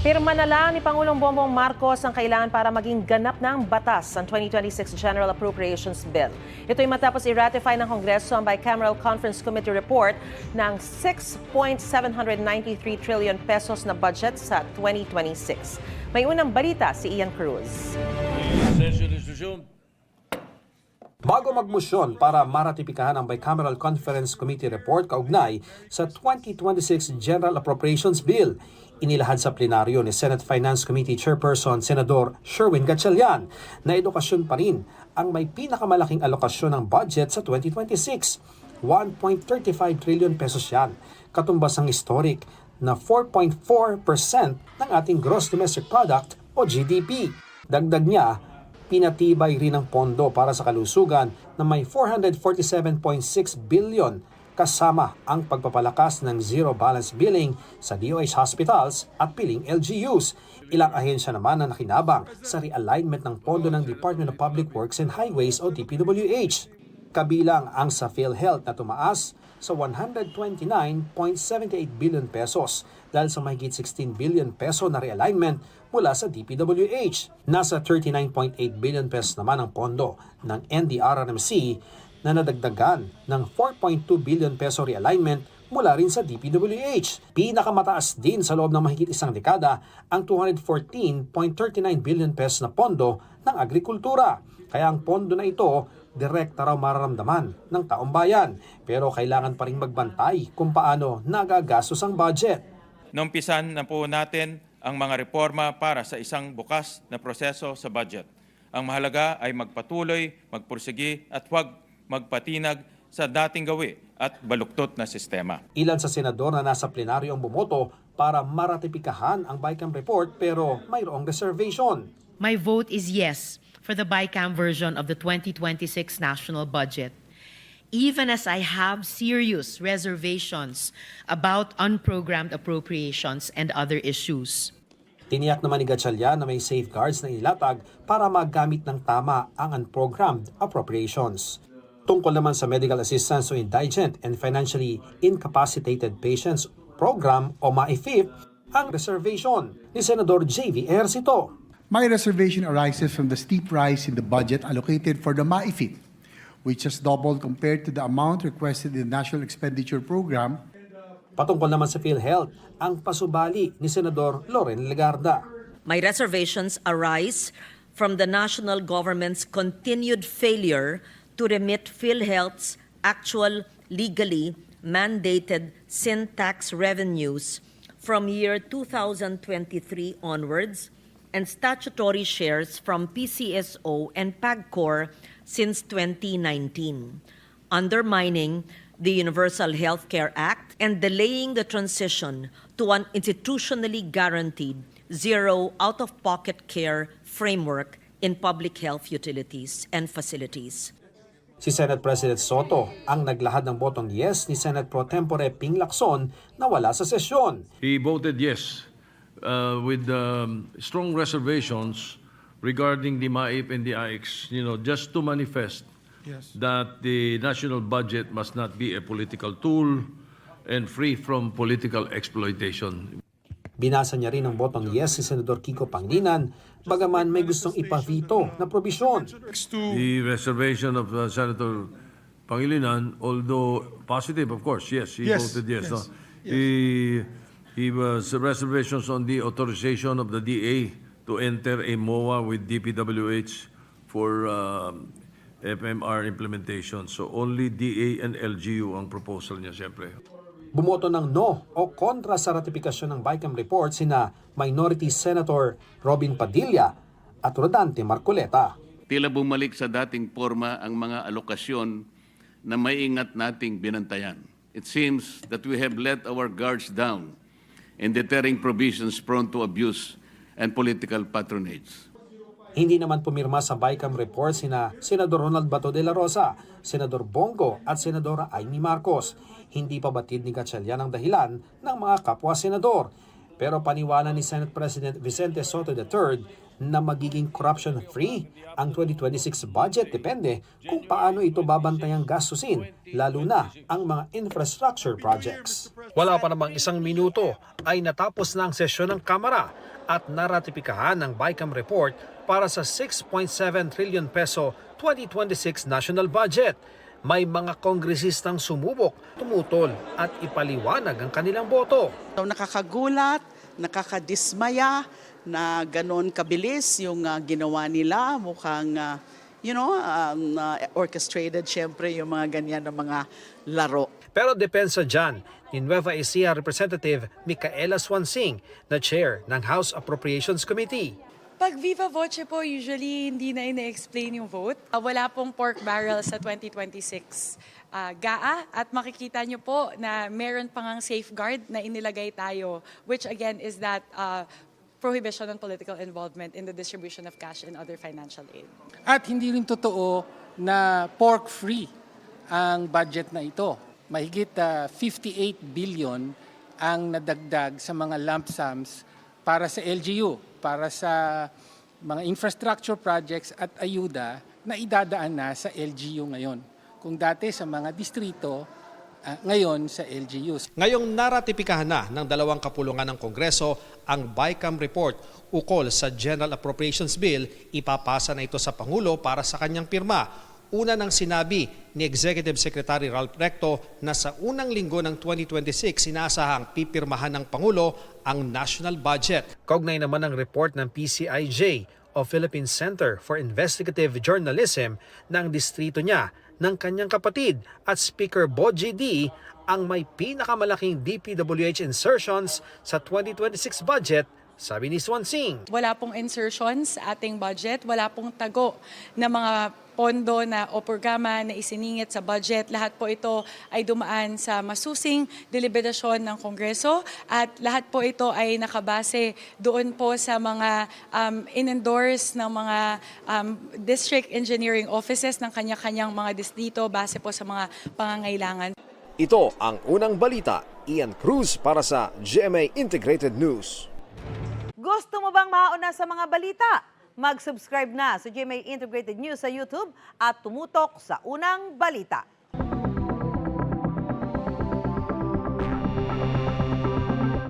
Pirma na lang ni Pangulong Bongbong Marcos ang kailangan para maging ganap ng batas ang 2026 General Appropriations Bill. Ito'y matapos i-ratify ng Kongreso ang Bicameral Conference Committee report ng 6.793 trillion pesos na budget sa 2026. May unang balita si Ian Cruz. Bago magmosyon para maratipikahan ang Bicameral Conference Committee report kaugnay sa 2026 General Appropriations Bill, inilahad sa plenaryo ni Senate Finance Committee Chairperson Senador Sherwin Gatchalian na edukasyon pa rin ang may pinakamalaking alokasyon ng budget sa 2026. 1.35 trillion pesos yan, katumbas ang historic na 4.4% ng ating gross domestic product o GDP. Dagdag niya, pinatibay rin ang pondo para sa kalusugan na may 447.6 billion kasama ang pagpapalakas ng zero balance billing sa DOH hospitals at piling LGUs. Ilang ahensya naman na nakinabang sa realignment ng pondo ng Department of Public Works and Highways o DPWH. Kabilang ang sa PhilHealth na tumaas sa 129.78 billion pesos dahil sa mahigit 16 billion peso na realignment mula sa DPWH. Nasa 39.8 billion pesos naman ang pondo ng NDRRMC na nadagdagan ng 4.2 billion peso realignment mula rin sa DPWH. Pinakamataas din sa loob ng mahigit isang dekada ang 214.39 billion pesos na pondo ng agrikultura. Kaya ang pondo na ito, direkta raw mararamdaman ng taong bayan. Pero kailangan pa rin magbantay kung paano nagagastos ang budget. Naumpisan na po natin ang mga reforma para sa isang bukas na proseso sa budget. Ang mahalaga ay magpatuloy, magpursigi at huwag magpatinag sa dating gawi at baluktot na sistema. Ilan sa senador na nasa plenaryo ang bumoto para maratipikahan ang BICAM report pero mayroong reservation. My vote is yes for the BICAM version of the 2026 national budget, even as I have serious reservations about unprogrammed appropriations and other issues. Tiniyak naman ni Gatchalian na may safeguards na inilatag para magamit ng tama ang unprogrammed appropriations. Tungkol naman sa medical assistance to indigent and financially incapacitated patients program o MAIFIP, ang reservation ni Senador J.V. Ejercito. My reservation arises from the steep rise in the budget allocated for the MAIFIP, which has doubled compared to the amount requested in the National Expenditure Program. Patungkol naman sa PhilHealth, ang pasubali ni Senador Loren Legarda. My reservations arise from the national government's continued failure to remit PhilHealth's actual legally mandated sin tax revenues from year 2023 onwards and statutory shares from PCSO and PAGCOR since 2019, undermining the Universal Health Care Act and delaying the transition to an institutionally guaranteed zero out-of-pocket care framework in public health utilities and facilities. Si Senate President Soto ang naglahad ng botong yes ni Senate Pro Tempore Ping Lacson na wala sa sesyon. He voted yes with strong reservations regarding the MAIP and the AIX, just to manifest that the national budget must not be a political tool and free from political exploitation. Binasa niya rin ang botong yes si Senador Kiko Pangilinan, bagaman may gustong ipavito na probisyon. The reservation of Senator Pangilinan, although positive, of course, yes, he voted yes. No? He was reservations on the authorization of the DA to enter a MOA with DPWH for FMR implementation. So only DA and LGU ang proposal niya, siyempre. Bumoto ng no o kontra sa ratifikasyon ng BICAM report sina Minority Senator Robin Padilla at Rodante Marcoleta. Tila bumalik sa dating forma ang mga alokasyon na maingat nating binantayan. It seems that we have let our guards down in deterring provisions prone to abuse and political patronage. Hindi naman pumirma sa BICAM report sina Senador Ronald Bato de la Rosa, Senador Bongo at Senadora Amy Marcos. Hindi pa batid ni Gatchalian ang dahilan ng mga kapwa senador. Pero paniwala ni Senate President Vicente Soto III na magiging corruption-free ang 2026 budget depende kung paano ito babantayang gastusin, lalo na ang mga infrastructure projects. Wala pa namang isang minuto ay natapos na ang sesyon ng Kamara at naratipikahan ang BICAM report para sa 6.7 trillion peso 2026 national budget. May mga kongresistang sumubok, tumutol at ipaliwanag ang kanilang boto. So, nakakagulat, nakakadismaya na ganon kabilis yung ginawa nila. Mukhang, orchestrated syempre yung mga ganyan na mga laro. Pero depensa dyan ni Nueva Ecija Representative Micaela Swansing na chair ng House Appropriations Committee. Pag viva voce po, usually hindi na ina-explain yung vote. Wala pong pork barrel sa 2026 GAA at makikita nyo po na meron pang ang safeguard na inilagay tayo, which again is that prohibition on political involvement in the distribution of cash and other financial aid. At hindi rin totoo na pork-free ang budget na ito. Mahigit 58 billion ang nadagdag sa mga lump sums para sa LGU, para sa mga infrastructure projects at ayuda na idadaan na sa LGU ngayon. Kung dati sa mga distrito, ngayon sa LGUs. Ngayong naratipikahan na ng dalawang kapulungan ng Kongreso ang BICAM report ukol sa General Appropriations Bill, ipapasa na ito sa Pangulo para sa kanyang pirma. Una nang sinabi ni Executive Secretary Ralph Recto na sa unang linggo ng 2026 inaasahang pipirmahan ng Pangulo ang national budget. Kaugnay naman ang report ng PCIJ o Philippine Center for Investigative Journalism na ang distrito niya ng kanyang kapatid at Speaker Bogie D ang may pinakamalaking DPWH insertions sa 2026 budget, sabi ni Swansing. Wala pong insertions sa ating budget, wala pong tago na mga pondo na o programa na isiningit sa budget. Lahat po ito ay dumaan sa masusing deliberasyon ng Kongreso at lahat po ito ay nakabase doon po sa mga in-endorse ng mga district engineering offices ng kanya-kanyang mga distrito base po sa mga pangangailangan. Ito ang unang balita. Ian Cruz para sa GMA Integrated News. Gusto mo bang mauna sa mga balita? Mag-subscribe na sa GMA Integrated News sa YouTube at tumutok sa unang balita.